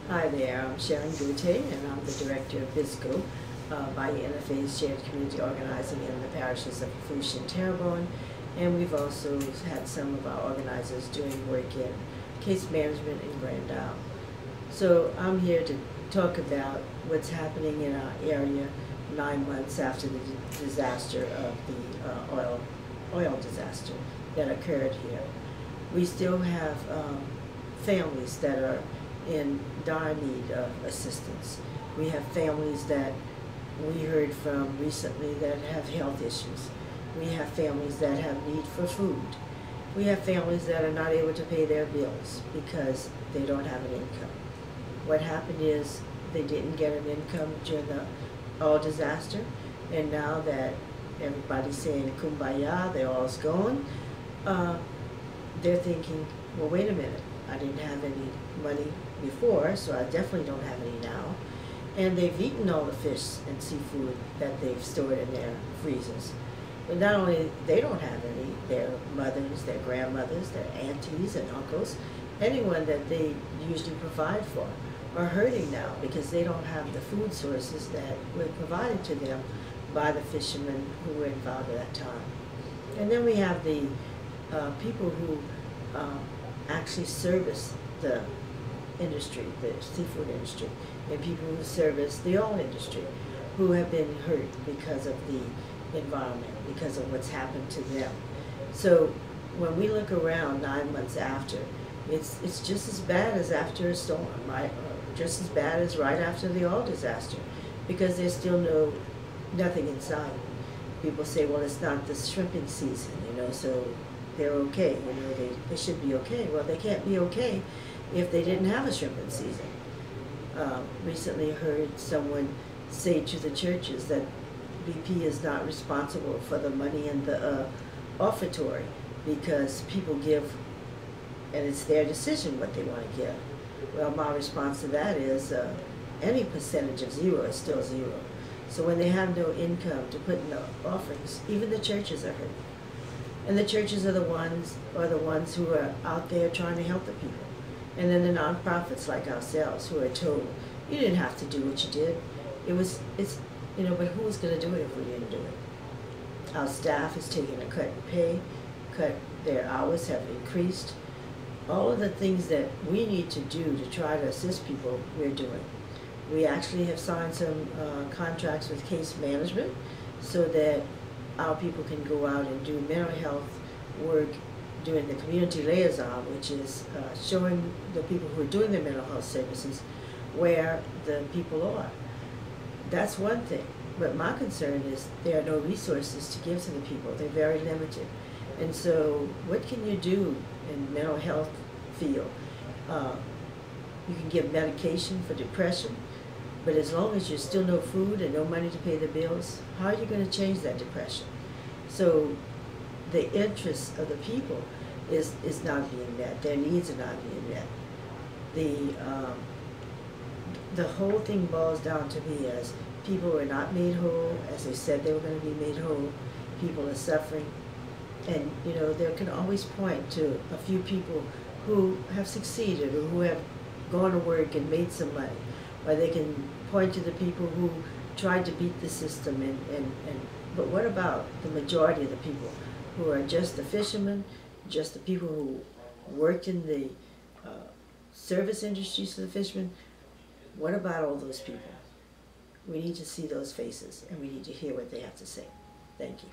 Hi there, I'm Sharon Gauthe, and I'm the Director of BISCO, by Interfaith Shared Community Organizing in the parishes of Lafourche and Terrebonne. And we've also had some of our organizers doing work in case management in Grand Isle. So I'm here to talk about what's happening in our area 9 months after the disaster of the oil disaster that occurred here. We still have families that are in dire need of assistance. We have families that we heard from recently that have health issues. We have families that have need for food. We have families that are not able to pay their bills because they don't have an income. What happened is they didn't get an income during the oil disaster, and now that everybody's saying kumbaya, they're all's gone, they're thinking, well, wait a minute, I didn't have any money before, so I definitely don't have any now. And they've eaten all the fish and seafood that they've stored in their freezers. But not only they don't have any, their mothers, their grandmothers, their aunties and uncles, anyone that they usually provide for, are hurting now because they don't have the food sources that were provided to them by the fishermen who were involved at that time. And then we have the people who actually service the industry, the seafood industry, and people who service the oil industry, who have been hurt because of the environment, because of what's happened to them. So when we look around 9 months after, it's just as bad as after a storm, right? Or just as bad as right after the oil disaster, because there's still nothing inside. People say, well, it's not the shrimping season, so they're okay, they should be okay. Well, they can't be okay if they didn't have a shrimping season. Recently heard someone say to the churches that BP is not responsible for the money in the offertory because people give, and it's their decision what they want to give. Well, my response to that is any percentage of zero is still zero. So when they have no income to put in the offerings, even the churches are hurt. And the churches are the ones who are out there trying to help the people. And then the nonprofits like ourselves who are told, you didn't have to do what you did. But who was going to do it if we didn't do it? Our staff is taking a cut in pay, their hours have increased. All of the things that we need to do to try to assist people, we're doing. We actually have signed some contracts with case management so that our people can go out and do mental health work doing the community liaison, which is showing the people who are doing the mental health services where the people are. That's one thing. But my concern is there are no resources to give to the people. They're very limited. And so what can you do in mental health field? You can give medication for depression, but as long as there's still no food and no money to pay the bills, how are you going to change that depression? So the interests of the people is not being met. Their needs are not being met. The whole thing boils down to me as people are not made whole, as they said they were going to be made whole. People are suffering. And, there can always point to a few people who have succeeded or who have gone to work and made some money. Or they can point to the people who tried to beat the system. But what about the majority of the people who are just the fishermen, just the people who worked in the service industries for the fishermen? What about all those people? We need to see those faces, and we need to hear what they have to say. Thank you.